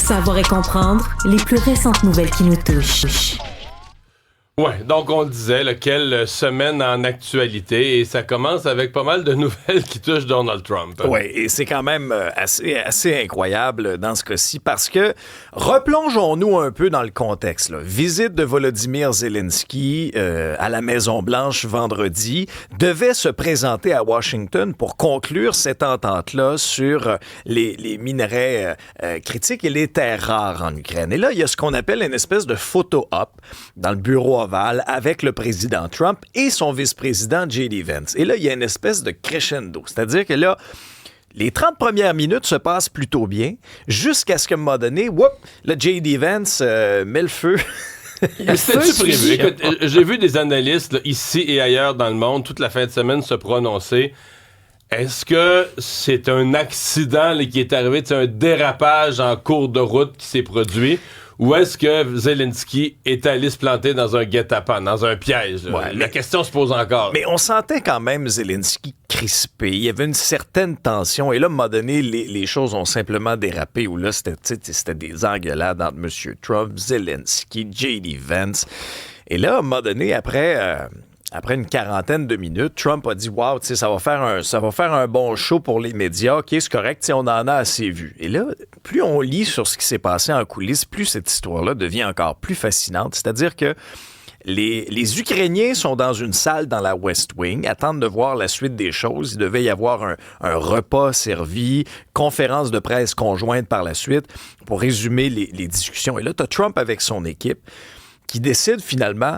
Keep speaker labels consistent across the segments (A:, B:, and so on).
A: Savoir et comprendre les plus récentes nouvelles qui nous touchent.
B: Ouais, donc on le disait, quelle semaine en actualité, et ça commence avec pas mal de nouvelles qui touchent Donald Trump.
C: Oui, et c'est quand même assez incroyable dans ce cas-ci, parce que replongeons-nous un peu dans le contexte. Là. Visite de Volodymyr Zelensky à la Maison-Blanche vendredi, devait se présenter à Washington pour conclure cette entente-là sur les minerais critiques et les terres rares en Ukraine. Et là, il y a ce qu'on appelle une espèce de photo-op dans le bureau ovale avec le président Trump et son vice-président J.D. Vance. Et là, il y a une espèce de crescendo. C'est-à-dire que là, les 30 premières minutes se passent plutôt bien, jusqu'à ce qu'à un moment donné, le J.D. Vance met le feu.
B: Mais c'était-tu prévu? Écoute, j'ai vu des analystes là, ici et ailleurs dans le monde toute la fin de semaine se prononcer. Est-ce que c'est un accident là, qui est arrivé, un dérapage en cours de route qui s'est produit? Ou est-ce que Zelensky est allé se planter dans un guet-apens, dans un piège? Ouais, la question se pose encore.
C: Mais on sentait quand même Zelensky crispé. Il y avait une certaine tension. Et là, à un moment donné, les choses ont simplement dérapé. Où là, c'était des engueulades entre M. Trump, Zelensky, J.D. Vance. Et là, à un moment donné, après une quarantaine de minutes, Trump a dit « Wow, ça va faire un bon show pour les médias. OK, c'est correct, on en a assez vu. » Et là, plus on lit sur ce qui s'est passé en coulisses, plus cette histoire-là devient encore plus fascinante. C'est-à-dire que les Ukrainiens sont dans une salle dans la West Wing, attendent de voir la suite des choses. Il devait y avoir un repas servi, conférence de presse conjointe par la suite pour résumer les discussions. Et là, tu as Trump avec son équipe qui décide finalement...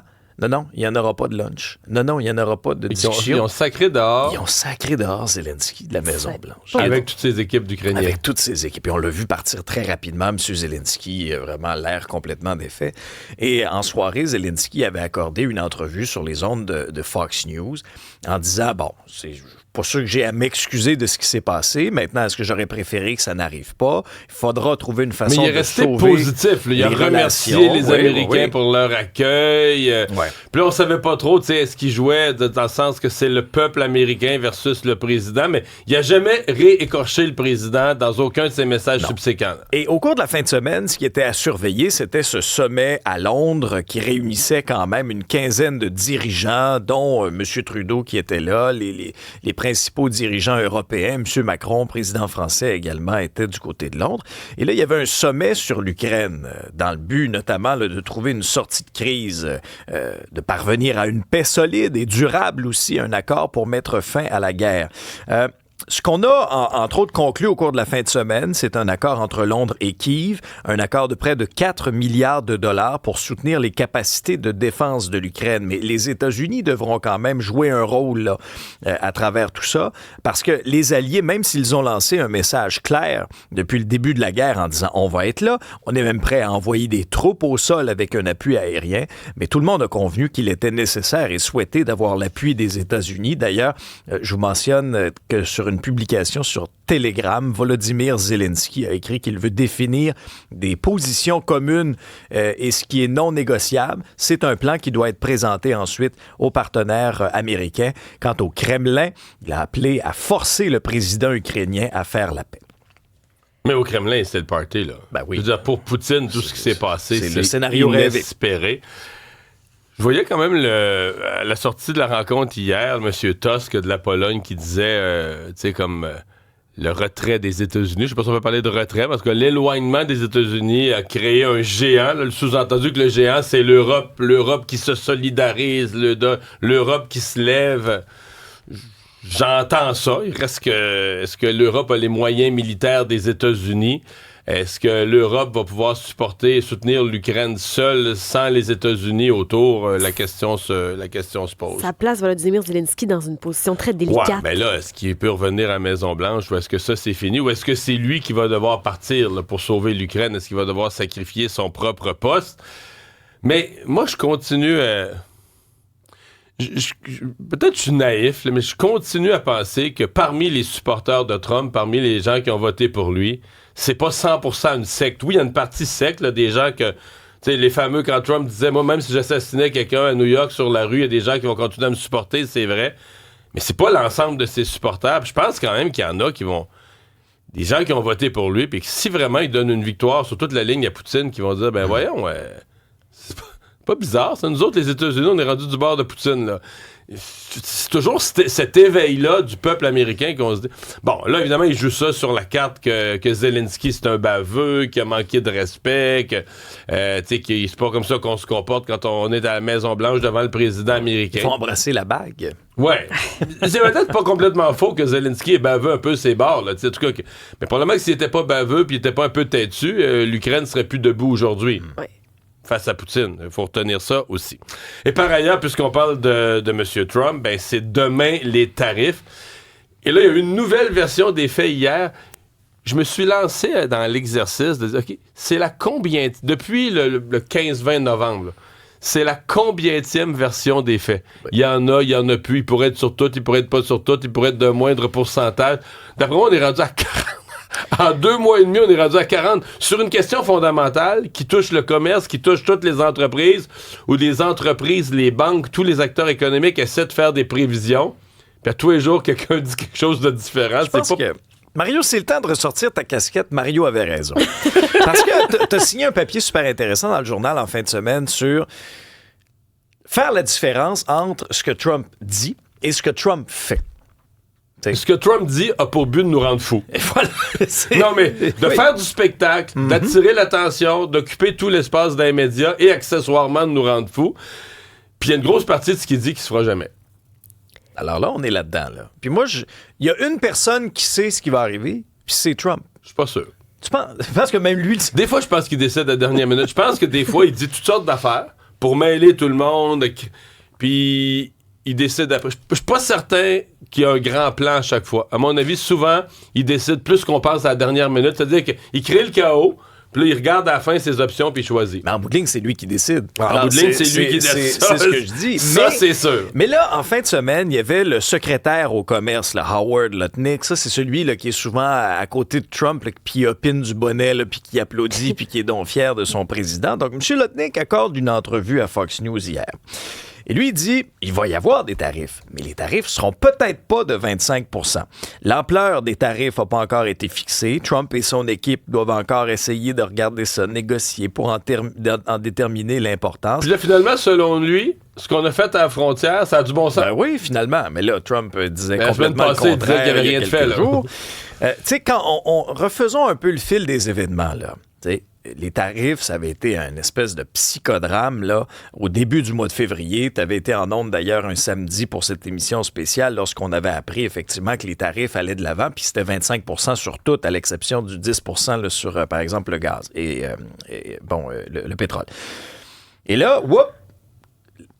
C: Non, il n'y en aura pas de lunch. Non, il n'y en aura pas de discussion.
B: Ils ont sacré dehors.
C: Ils ont sacré dehors Zelensky de la Maison-Blanche.
B: Avec toutes ses équipes d'Ukrainiens.
C: Avec toutes ses équipes. Et on l'a vu partir très rapidement. M. Zelensky a vraiment l'air complètement défait. Et en soirée, Zelensky avait accordé une entrevue sur les ondes de Fox News en disant, bon, c'est pas sûr que j'ai à m'excuser de ce qui s'est passé. Maintenant, est-ce que j'aurais préféré que ça n'arrive pas? Il faudra trouver une façon de sauver.
B: Mais il est resté positif. Là. Il a remercié les Américains pour leur accueil. Puis là, on savait pas trop, est-ce qu'il jouait dans le sens que c'est le peuple américain versus le président, mais il a jamais réécorché le président dans aucun de ses messages subséquents.
C: Et au cours de la fin de semaine, ce qui était à surveiller, c'était ce sommet à Londres qui réunissait quand même une quinzaine de dirigeants, dont M. Trudeau qui était là, les principaux dirigeants européens, M. Macron, président français également, était du côté de Londres. Et là, il y avait un sommet sur l'Ukraine, dans le but notamment de trouver une sortie de crise, de parvenir à une paix solide et durable aussi, un accord pour mettre fin à la guerre. Ce qu'on a, entre autres, conclu au cours de la fin de semaine, c'est un accord entre Londres et Kiev, un accord de près de 4 milliards de dollars pour soutenir les capacités de défense de l'Ukraine. Mais les États-Unis devront quand même jouer un rôle là, à travers tout ça, parce que les Alliés, même s'ils ont lancé un message clair depuis le début de la guerre en disant « on va être là », on est même prêt à envoyer des troupes au sol avec un appui aérien, mais tout le monde a convenu qu'il était nécessaire et souhaité d'avoir l'appui des États-Unis. D'ailleurs, je vous mentionne que sur une publication sur Telegram, Volodymyr Zelensky a écrit qu'il veut définir des positions communes et ce qui est non négociable. C'est un plan qui doit être présenté ensuite aux partenaires américains. Quant au Kremlin, il a appelé à forcer le président ukrainien à faire la paix.
B: Mais au Kremlin, c'était le party, là.
C: Ben oui.
B: Je veux dire, pour Poutine, tout ce qui s'est passé,
C: c'est le scénario
B: inespéré. Je voyais quand même à la sortie de la rencontre hier, M. Tusk de la Pologne qui disait, le retrait des États-Unis. Je sais pas si on peut parler de retrait, parce que l'éloignement des États-Unis a créé un géant. Là, le sous-entendu que le géant, c'est l'Europe. L'Europe qui se solidarise, l'Europe qui se lève. J'entends ça. Est-ce que l'Europe a les moyens militaires des États-Unis? Est-ce que l'Europe va pouvoir supporter et soutenir l'Ukraine seule sans les États-Unis autour? La question se pose.
D: Ça place Volodymyr Zelensky dans une position très délicate.
B: Ouais, mais là, est-ce qu'il peut revenir à la Maison-Blanche ou est-ce que ça, c'est fini? Ou est-ce que c'est lui qui va devoir partir là, pour sauver l'Ukraine? Est-ce qu'il va devoir sacrifier son propre poste? Mais moi, je continue peut-être que je suis naïf, là, mais je continue à penser que parmi les supporters de Trump, parmi les gens qui ont voté pour lui, c'est pas 100% une secte. Oui, il y a une partie secte, là, des gens que... Tu sais, les fameux, quand Trump disait « Moi, même si j'assassinais quelqu'un à New York sur la rue, il y a des gens qui vont continuer à me supporter, c'est vrai. » Mais c'est pas l'ensemble de ses supporters. Puis je pense quand même qu'il y en a qui vont des gens qui ont voté pour lui, puis que si vraiment il donne une victoire sur toute la ligne à Poutine, qui vont dire, ben voyons, c'est pas bizarre, ça. Nous autres, les États-Unis, on est rendus du bord de Poutine, là. C'est toujours cet éveil-là du peuple américain qu'on se dit... Bon, là, évidemment, il joue ça sur la carte que Zelensky, c'est un baveux, qu'il a manqué de respect, que c'est pas comme ça qu'on se comporte quand on est à la Maison-Blanche devant le président américain.
C: Il faut embrasser la bague.
B: Ouais. C'est peut-être pas complètement faux que Zelensky est baveux un peu ses bords, là. En tout cas, mais probablement que s'il était pas baveux puis il était pas un peu têtu, l'Ukraine serait plus debout aujourd'hui.
D: Ouais.
B: Face à Poutine. Il faut retenir ça aussi. Et par ailleurs, puisqu'on parle de M. Trump, ben c'est demain les tarifs. Et là, il y a eu une nouvelle version des faits hier. Je me suis lancé dans l'exercice de dire, OK, c'est la combien... Depuis le 15-20 novembre, là, c'est la combientième version des faits. Il y en a plus. Il pourrait être sur tout, il pourrait être pas sur tout, il pourrait être de moindre pourcentage. D'après moi, on est rendu à 40. En 2 mois et demi, on est rendu à 40 sur une question fondamentale qui touche le commerce, qui touche toutes les entreprises, où les entreprises, les banques, tous les acteurs économiques essaient de faire des prévisions. Puis à tous les jours, quelqu'un dit quelque chose de différent.
C: Je pense que... Mario, c'est le temps de ressortir ta casquette. Mario avait raison. Parce que tu as signé un papier super intéressant dans le journal en fin de semaine sur faire la différence entre ce que Trump dit et ce que Trump fait.
B: Ce que Trump dit a pour but de nous rendre fous.
C: Et voilà,
B: non, mais de faire du spectacle, d'attirer l'attention, d'occuper tout l'espace des médias et accessoirement de nous rendre fous. Puis il y a une grosse partie de ce qu'il dit qui se fera jamais.
C: Alors là, on est là-dedans. Là. Puis moi, il y a une personne qui sait ce qui va arriver, puis c'est Trump.
B: Je suis pas sûr.
C: Tu penses que même lui...
B: Des fois, je pense qu'il décide à la dernière minute. Je pense que des fois, il dit toutes sortes d'affaires pour mêler tout le monde. Puis... il décide après. Je suis pas certain qu'il y a un grand plan à chaque fois. À mon avis, souvent, il décide plus qu'on pense à la dernière minute. C'est-à-dire qu'il crée le chaos, puis là, il regarde à la fin ses options, puis il choisit.
C: Mais en bout de ligne, c'est lui qui décide.
B: En bout de ligne, c'est lui qui décide.
C: C'est ce que je dis.
B: Ça, c'est sûr.
C: Mais là, en fin de semaine, il y avait le secrétaire au commerce, là, Howard Lutnick. Ça, c'est celui là, qui est souvent à côté de Trump, là, puis qui opine du bonnet, là, puis qui applaudit, puis qui est donc fier de son président. Donc, M. Lutnick accorde une entrevue à Fox News hier. Et lui, il dit, il va y avoir des tarifs, mais les tarifs seront peut-être pas de 25 %. L'ampleur des tarifs n'a pas encore été fixée. Trump et son équipe doivent encore essayer de regarder ça, négocier pour en déterminer l'importance.
B: Puis là, finalement, selon lui, ce qu'on a fait à la frontière, ça a du bon sens.
C: Ben oui, finalement. Mais là, Trump disait
B: mais
C: complètement
B: la semaine passée,
C: le contraire.
B: il disait qu'il n'y avait rien de fait. Là.
C: Tu sais, quand refaisons un peu le fil des événements, là. Tu sais, les tarifs, ça avait été un espèce de psychodrame, là. Au début du mois de février, tu avais été en ondes, d'ailleurs, un samedi pour cette émission spéciale, lorsqu'on avait appris, effectivement, que les tarifs allaient de l'avant, puis c'était 25 % sur tout, à l'exception du 10 % là, sur, par exemple, le gaz et le pétrole. Et là,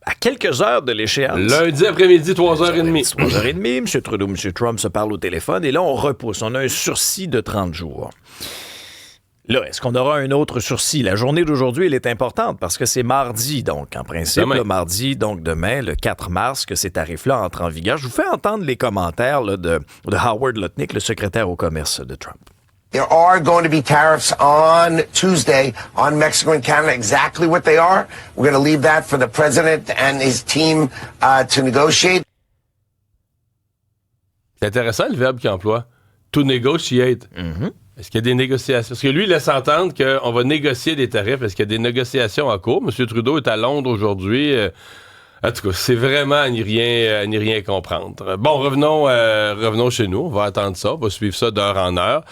C: à quelques heures de l'échéance...
B: Lundi après-midi, 3h30.
C: 3h30, M. Trudeau, M. Trump se parlent au téléphone, et là, on repousse. On a un sursis de 30 jours. Là, est-ce qu'on aura un autre sursis? La journée d'aujourd'hui, elle est importante parce que c'est mardi, donc, en principe, le mardi, donc demain, le 4 mars, que ces tarifs-là entrent en vigueur. Je vous fais entendre les commentaires là, de Howard Lutnick, le secrétaire au commerce de Trump.
E: There are going to be tariffs on Tuesday on Mexico and Canada. Exactly what they are, we're going to leave that for the president and his team to negotiate.
B: C'est intéressant le verbe qu'il emploie. To negotiate.
C: Mm-hmm.
B: Est-ce qu'il y a des négociations? Parce que lui, il laisse entendre qu'on va négocier des tarifs. Est-ce qu'il y a des négociations en cours? M. Trudeau est à Londres aujourd'hui. En tout cas, c'est vraiment à n'y rien comprendre. Bon, revenons chez nous. On va attendre ça. On va suivre ça d'heure en heure.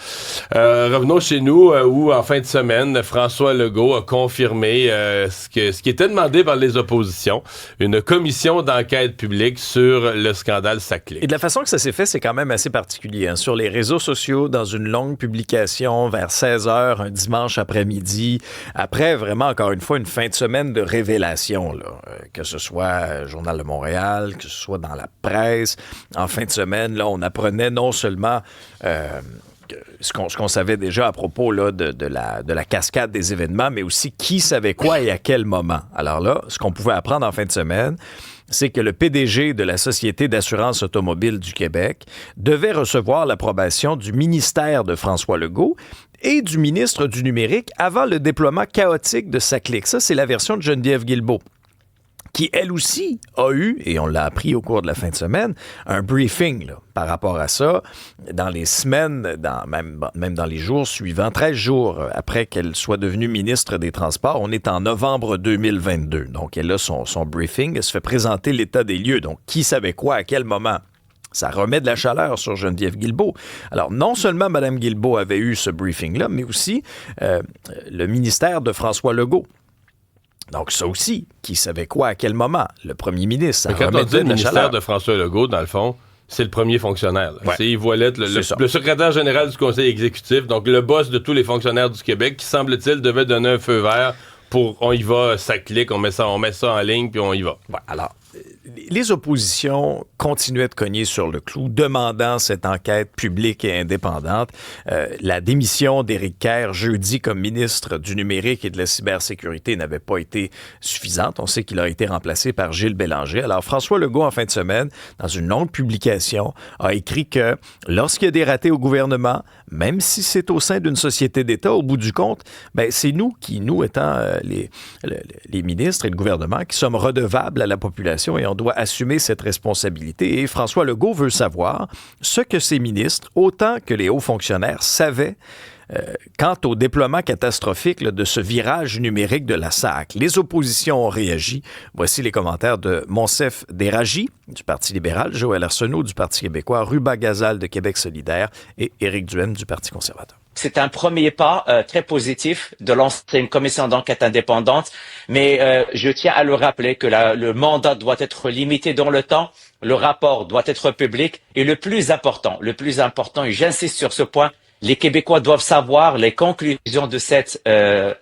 B: Revenons chez nous où, en fin de semaine, François Legault a confirmé ce qui était demandé par les oppositions, une commission d'enquête publique sur le scandale Saclay.
C: Et de la façon que ça s'est fait, c'est quand même assez particulier. Hein? Sur les réseaux sociaux, dans une longue publication vers 16h, un dimanche après-midi, après vraiment, encore une fois, une fin de semaine de révélation, là, que ce soit Journal de Montréal, que ce soit dans la presse. En fin de semaine, là, on apprenait non seulement ce qu'on savait déjà à propos là, de la cascade des événements, mais aussi qui savait quoi et à quel moment. Alors là, ce qu'on pouvait apprendre en fin de semaine, c'est que le PDG de la Société d'assurance automobile du Québec devait recevoir l'approbation du ministère de François Legault et du ministre du Numérique avant le déploiement chaotique de Saclay. Ça, c'est la version de Geneviève Guilbeault. qui, elle aussi, a eu, et on l'a appris au cours de la fin de semaine, un briefing là, par rapport à ça, dans les semaines, même dans les jours suivants, 13 jours après qu'elle soit devenue ministre des Transports. On est en novembre 2022. Donc, elle a son briefing. Elle se fait présenter l'état des lieux. Donc, qui savait quoi, à quel moment? Ça remet de la chaleur sur Geneviève Guilbeault. Alors, non seulement Mme Guilbeault avait eu ce briefing-là, mais aussi le ministère de François Legault. Donc, ça aussi, qui savait quoi, à quel moment? Le premier ministre, ça
B: quand on dit le ministère
C: chaleur.
B: de François Legault, dans le fond, c'est le premier fonctionnaire.
C: Ouais.
B: C'est Yves Ouellet, le secrétaire général du conseil exécutif, donc le boss de tous les fonctionnaires du Québec, qui, semble-t-il, devait donner un feu vert pour on y va, ça clique, on met ça en ligne, puis on y va.
C: Ouais, alors, les oppositions continuaient de cogner sur le clou, demandant cette enquête publique et indépendante. La démission d'Éric Kerr jeudi comme ministre du numérique et de la cybersécurité n'avait pas été suffisante. On sait qu'il a été remplacé par Gilles Bélanger. Alors, François Legault, en fin de semaine, dans une longue publication, a écrit que lorsqu'il y a des ratés au gouvernement, même si c'est au sein d'une société d'État, au bout du compte, ben, c'est nous étant les ministres et le gouvernement, qui sommes redevables à la population et on doit assumer cette responsabilité. Et François Legault veut savoir ce que ses ministres, autant que les hauts fonctionnaires, savaient quant au déploiement catastrophique de ce virage numérique de la SAC. Les oppositions ont réagi. Voici les commentaires de Monsef Déragi du Parti libéral, Joël Arsenault du Parti québécois, Ruba Gazal de Québec solidaire et Éric Duhaime du Parti conservateur.
F: C'est un premier pas très positif de lancer une commission d'enquête indépendante, mais je tiens à le rappeler que le mandat doit être limité dans le temps, le rapport doit être public et le plus important, et j'insiste sur ce point, les Québécois doivent savoir les conclusions de cette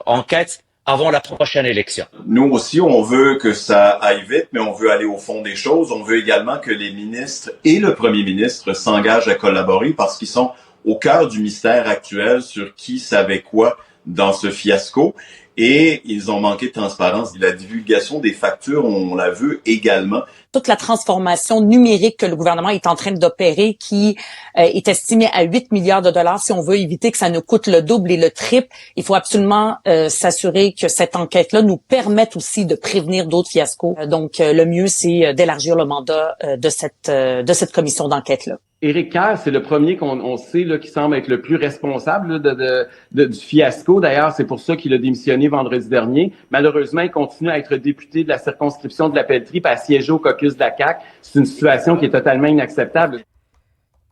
F: enquête avant la prochaine élection.
G: Nous aussi, on veut que ça aille vite, mais on veut aller au fond des choses. On veut également que les ministres et le premier ministre s'engagent à collaborer parce qu'ils sont au cœur du mystère actuel sur qui savait quoi dans ce fiasco. Et ils ont manqué de transparence. La divulgation des factures, on la veut également.
H: Toute la transformation numérique que le gouvernement est en train d'opérer, qui est estimée à 8 milliards de dollars, si on veut éviter que ça nous coûte le double et le triple, il faut absolument s'assurer que cette enquête-là nous permette aussi de prévenir d'autres fiascos. Donc, le mieux, c'est d'élargir le mandat de cette commission d'enquête-là.
I: Éric Kerr, c'est le premier qu'on sait là, qui semble être le plus responsable là, du fiasco. D'ailleurs, c'est pour ça qu'il a démissionné vendredi dernier. Malheureusement, il continue à être député de la circonscription de la Pelletrie et à siéger au caucus de la CAQ. C'est une situation qui est totalement inacceptable.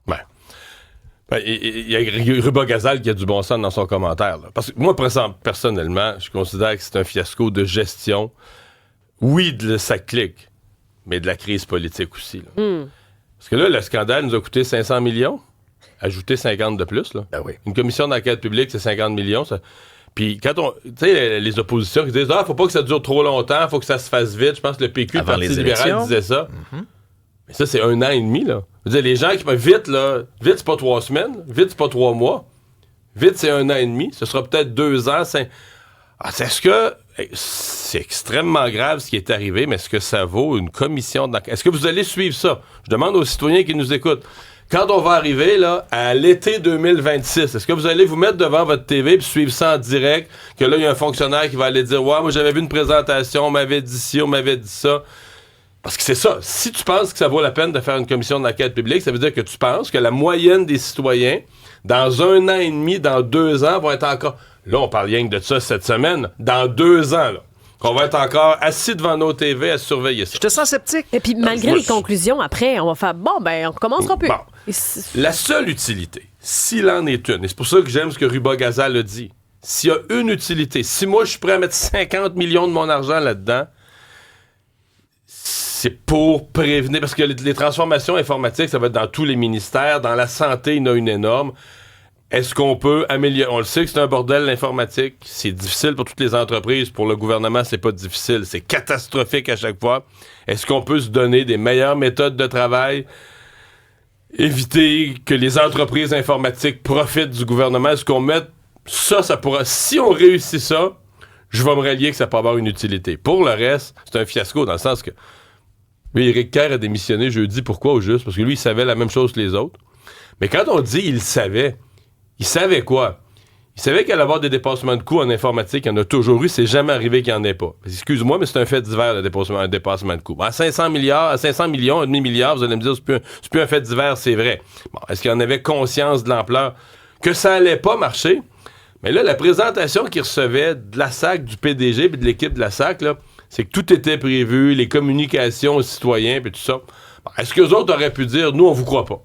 B: Ouais. Il y a Ruba Gazal qui a du bon sens dans son commentaire. Là. Parce que moi, personnellement, je considère que c'est un fiasco de gestion. Oui, ça clique, mais de la crise politique aussi. Là. Parce que là, le scandale nous a coûté 500 millions. Ajouter 50 de plus. Là.
C: Ben oui.
B: Une commission d'enquête publique, c'est 50 millions. Ça. Puis quand tu sais, les oppositions qui disent « Ah, faut pas que ça dure trop longtemps, faut que ça se fasse vite. » Je pense que le PQ,
C: avant
B: le Parti libéral, disait ça.
C: Mm-hmm.
B: Mais ça, c'est 1 an et demi. Là. Je veux dire, les gens qui peuvent vite, c'est pas 3 semaines. Vite, c'est pas 3 mois. Vite, c'est 1 an et demi. Ce sera peut-être 2 ans. Est-ce que... C'est extrêmement grave ce qui est arrivé, mais est-ce que ça vaut une commission d'enquête? Est-ce que vous allez suivre ça? Je demande aux citoyens qui nous écoutent. Quand on va arriver là, à l'été 2026, est-ce que vous allez vous mettre devant votre TV et suivre ça en direct? Que là, il y a un fonctionnaire qui va aller dire « Ouais, moi j'avais vu une présentation, on m'avait dit ci, on m'avait dit ça. » Parce que c'est ça. Si tu penses que ça vaut la peine de faire une commission d'enquête publique, ça veut dire que tu penses que la moyenne des citoyens, dans 1 an et demi, dans 2 ans, vont être encore... Là, on parle rien que de ça cette semaine. Dans 2 ans, là, qu'on va être encore assis devant nos TV à surveiller ça.
C: Je te sens sceptique.
D: Et puis, malgré les conclusions, après, on va faire, bon, ben, on recommencera plus.
B: Bon. La seule utilité, s'il en est une, et c'est pour ça que j'aime ce que Ruba Gazal a dit, s'il y a une utilité, si moi, je suis prêt à mettre 50 millions de mon argent là-dedans, c'est pour prévenir, parce que les transformations informatiques, ça va être dans tous les ministères, dans la santé, il y en a une énorme. Est-ce qu'on peut améliorer? On le sait que c'est un bordel, l'informatique. C'est difficile pour toutes les entreprises. Pour le gouvernement, c'est pas difficile. C'est catastrophique à chaque fois. Est-ce qu'on peut se donner des meilleures méthodes de travail? Éviter que les entreprises informatiques profitent du gouvernement? Est-ce qu'on met ça pourra... Si on réussit ça, je vais me rallier que ça peut avoir une utilité. Pour le reste, c'est un fiasco dans le sens que... Lui, Éric Kerr a démissionné jeudi. Pourquoi au juste? Parce que lui, il savait la même chose que les autres. Mais quand on dit « il savait », il savait quoi? Il savait qu'il allait avoir des dépassements de coûts en informatique. Il y en a toujours eu. C'est jamais arrivé qu'il n'y en ait pas. Excuse-moi, mais c'est un fait divers, le dépassement de coûts. À 500 millions, un demi-milliard, vous allez me dire, c'est plus un fait divers, c'est vrai. Bon, est-ce qu'il en avait conscience de l'ampleur que ça allait pas marcher? Mais là, la présentation qu'il recevait de la SAC, du PDG et de l'équipe de la SAC, là, c'est que tout était prévu, les communications aux citoyens et tout ça. Bon, est-ce qu'eux autres auraient pu dire, nous, on vous croit pas?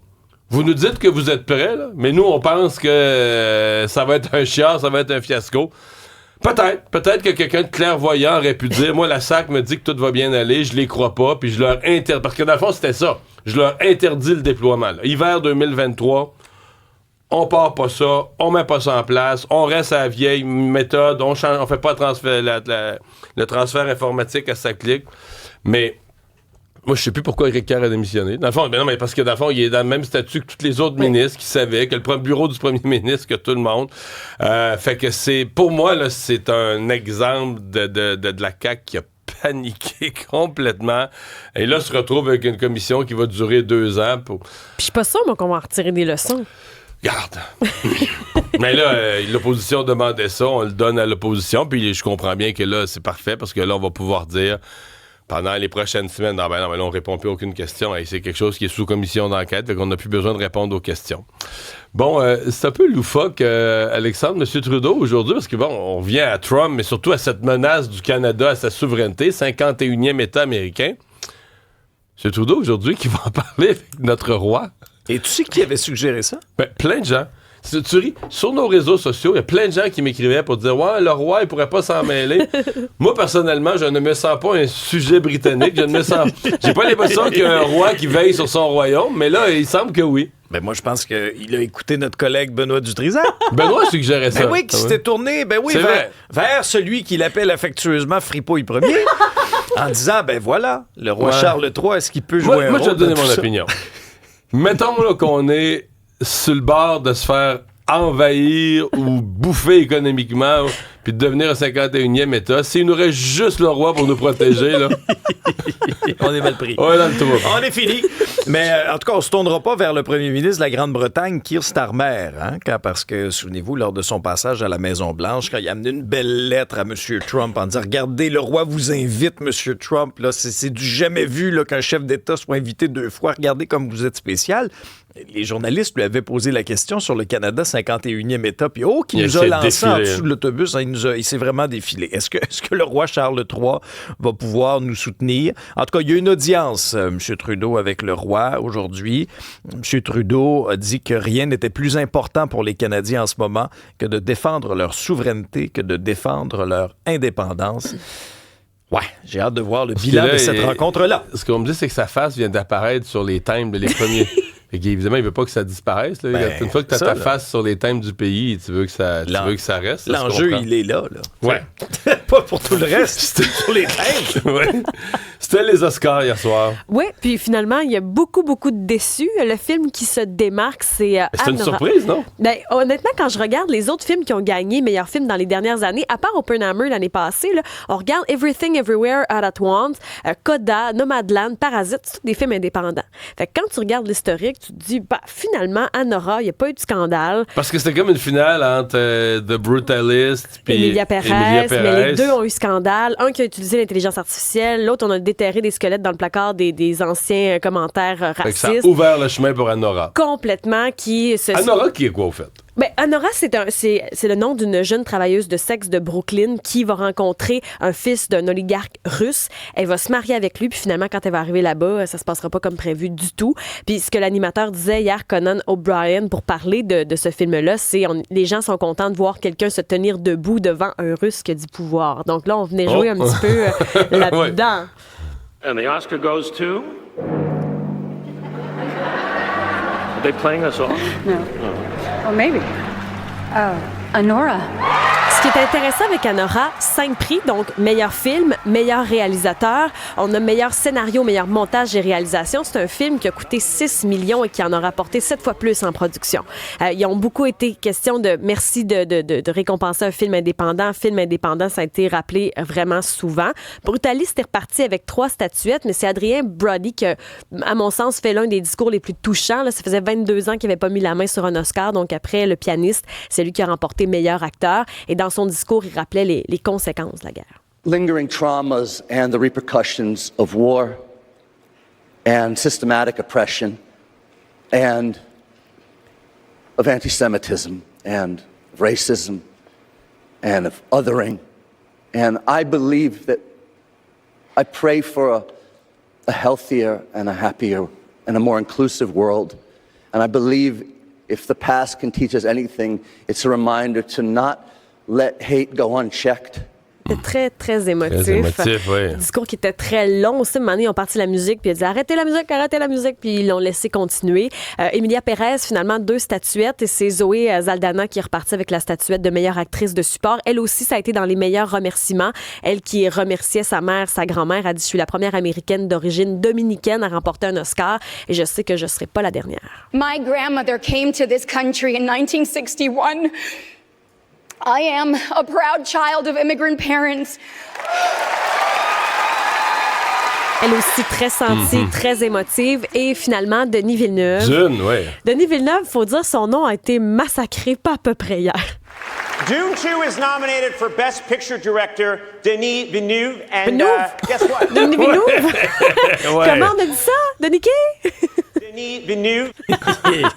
B: Vous nous dites que vous êtes prêts, là, mais nous, on pense que ça va être un chiard, ça va être un fiasco. Peut-être que quelqu'un de clairvoyant aurait pu dire, moi, la SAC me dit que tout va bien aller, je les crois pas, puis je leur interdis. Parce que dans le fond, c'était ça. Je leur interdis le déploiement. Là. Hiver 2023, on part pas ça, on met pas ça en place, on reste à la vieille méthode, on fait pas le transfert informatique à sa clique. Mais moi, je sais plus pourquoi Éric Kerr a démissionné. Dans le fond, mais parce que dans le fond, il est dans le même statut que tous les autres ministres qui savaient, que le bureau du premier ministre, que tout le monde. Fait que c'est, pour moi, là, c'est un exemple de la CAQ qui a paniqué complètement. Et là, se retrouve avec une commission qui va durer 2 ans. Puis
D: je suis pas sûre, moi, qu'on va en retirer des leçons.
B: Garde. Mais là, l'opposition demandait ça, on le donne à l'opposition, puis je comprends bien que là, c'est parfait, parce que là, on va pouvoir dire pendant les prochaines semaines, non, mais là, on répond plus à aucune question. Hey, c'est quelque chose qui est sous commission d'enquête, fait qu'on n'a plus besoin de répondre aux questions. Bon, c'est un peu loufoque, Alexandre, M. Trudeau, aujourd'hui, parce que bon, on revient à Trump, mais surtout à cette menace du Canada à sa souveraineté, 51e État américain. M. Trudeau, aujourd'hui, qui va en parler avec notre roi.
C: Et tu sais qui avait suggéré ça?
B: Ben, plein de gens. Tu ris, sur nos réseaux sociaux, il y a plein de gens qui m'écrivaient pour dire « Ouais, le roi, il pourrait pas s'en mêler. » Moi, personnellement, je ne me sens pas un sujet britannique. J'ai pas l'impression qu'il y a un roi qui veille sur son royaume, mais là, il semble que oui.
C: Ben moi, je pense qu'il a écouté notre collègue Benoît Dutrisac.
B: Benoît suggérait ça.
C: Ben oui, qui s'était tourné vers celui qu'il appelle affectueusement Fripouille Ier, en disant, ben voilà, le roi Charles III, est-ce qu'il peut jouer un rôle?
B: Moi, je vais te donner mon opinion. Mettons là, qu'on est sur le bord de se faire envahir ou bouffer économiquement puis de devenir un 51e État. S'il nous reste juste le roi pour nous protéger, là...
C: on est mal pris.
B: On est dans le trou.
C: On est fini. Mais en tout cas, on se tournera pas vers le premier ministre de la Grande-Bretagne, Keir Starmer, parce que, souvenez-vous, lors de son passage à la Maison-Blanche, quand il a amené une belle lettre à M. Trump en disant « Regardez, le roi vous invite, M. Trump. Là, c'est du jamais vu là, qu'un chef d'État soit invité 2 fois. Regardez comme vous êtes spécial. » Les journalistes lui avaient posé la question sur le Canada, 51e État, puis qui nous a lancé en dessous de l'autobus. Il s'est vraiment défilé. Est-ce que le roi Charles III va pouvoir nous soutenir? En tout cas, il y a une audience, M. Trudeau, avec le roi aujourd'hui. M. Trudeau a dit que rien n'était plus important pour les Canadiens en ce moment que de défendre leur souveraineté, que de défendre leur indépendance. Ouais, j'ai hâte de voir le bilan de cette rencontre-là.
B: Ce qu'on me dit, c'est que sa face vient d'apparaître sur les timbres les premiers... Évidemment, il veut pas que ça disparaisse. Là. Une fois que tu as ta face sur les thèmes du pays, tu veux que ça reste.
C: L'enjeu, il est là.
B: Ouais.
C: Pas pour tout le reste. C'était sur les thèmes.
B: Ouais. C'était les Oscars hier soir.
D: Oui, puis finalement, il y a beaucoup de déçus. Le film qui se démarque, c'est
B: C'est une surprise, non?
D: Ben, honnêtement, quand je regarde les autres films qui ont gagné meilleur film dans les dernières années, à part Oppenheimer l'année passée, là, on regarde Everything Everywhere All at Once, Coda, Nomadland, Parasite, c'est tous des films indépendants. Fait que quand tu regardes l'historique, tu te dis, finalement, Anora, il n'y a pas eu de scandale.
B: Parce que c'était comme une finale entre The Brutalist et
D: Emilia Pérez, mais les deux ont eu scandale. Un qui a utilisé l'intelligence artificielle, l'autre, on a déterré des squelettes dans le placard des anciens commentaires racistes.
B: Ça a ouvert le chemin pour Anora.
D: Complètement.
B: Anora, qui est quoi, au fait?
D: Ben, Anora, c'est le nom d'une jeune travailleuse de sexe de Brooklyn qui va rencontrer un fils d'un oligarque russe. Elle va se marier avec lui, puis finalement, quand elle va arriver là-bas, ça se passera pas comme prévu du tout. Puis ce que l'animateur disait hier, Conan O'Brien, pour parler de ce film-là, c'est les gens sont contents de voir quelqu'un se tenir debout devant un Russe qui a du pouvoir. Donc là, on venait jouer un petit peu là-dedans.
J: And the Oscar goes to... Are they playing us off?
K: No. Well, maybe. Anora.
D: Ce qui est intéressant avec Anora, 5 prix, donc meilleur film, meilleur réalisateur, on a meilleur scénario, meilleur montage et réalisation. C'est un film qui a coûté 6 millions et qui en a rapporté 7 fois plus en production. Ils ont beaucoup été question de merci de récompenser un film indépendant. Film indépendant, ça a été rappelé vraiment souvent. Brutaliste est reparti avec 3 statuettes, mais c'est Adrien Brody qui, à mon sens, fait l'un des discours les plus touchants. Là, ça faisait 22 ans qu'il n'avait pas mis la main sur un Oscar, donc après Le Pianiste, c'est lui qui a remporté meilleur acteur. Et dans son discours, il rappelait les conséquences de la guerre.
K: Lingering traumas and the repercussions of war and systematic oppression and of anti-Semitism and of racism and of othering. And I believe that I pray for a healthier and a happier and a more inclusive world. And I believe if the past can teach us anything, it's a reminder to not let hate go unchecked.
D: C'était très, très émotif.
B: Très émotif, oui.
D: Un discours qui était très long aussi. À un moment donné, ils ont parti la musique, puis ils ont dit arrêtez la musique, puis ils l'ont laissé continuer. Emilia Pérez, finalement, 2 statuettes, et c'est Zoé Saldana qui est repartie avec la statuette de meilleure actrice de support. Elle aussi, ça a été dans les meilleurs remerciements. Elle qui remerciait sa mère, sa grand-mère, a dit je suis la première américaine d'origine dominicaine à remporter un Oscar, et je sais que je ne serai pas la dernière.
L: My grandmother came to this country in 1961. I am a proud child of immigrant parents.
D: Elle aussi très sentie, très émotive. Et finalement, Denis Villeneuve. Denis Villeneuve, il faut dire, son nom a été massacré pas à peu près hier.
M: Dune 2 is nominated for Best Picture Director, Denis Villeneuve. And guess what?
D: Denis Villeneuve? Comment on a dit ça? Denis qui?
M: Denis Villeneuve.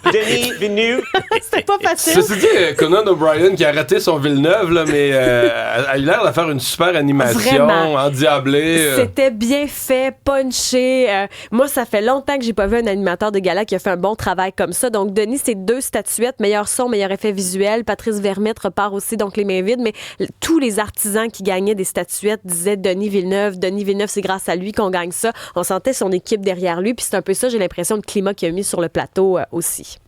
M: Denis Villeneuve.
D: C'était pas facile.
B: Ceci dit, Conan O'Brien qui a raté son Villeneuve, là, mais a eu l'air de faire une super animation, endiablée.
D: C'était bien fait, punché. Moi, ça fait longtemps que j'ai pas vu un animateur de gala qui a fait un bon travail comme ça. Donc, Denis, c'est 2 statuettes, meilleur son, meilleur effet visuel. Patrice Vermette repart aussi, donc les mains vides. Mais tous les artisans qui gagnaient des statuettes disaient Denis Villeneuve. Denis Villeneuve, c'est grâce à lui qu'on gagne ça. On sentait son équipe derrière lui. Puis c'est un peu ça, j'ai l'impression, le climat qu'il a mis sur le plateau aussi.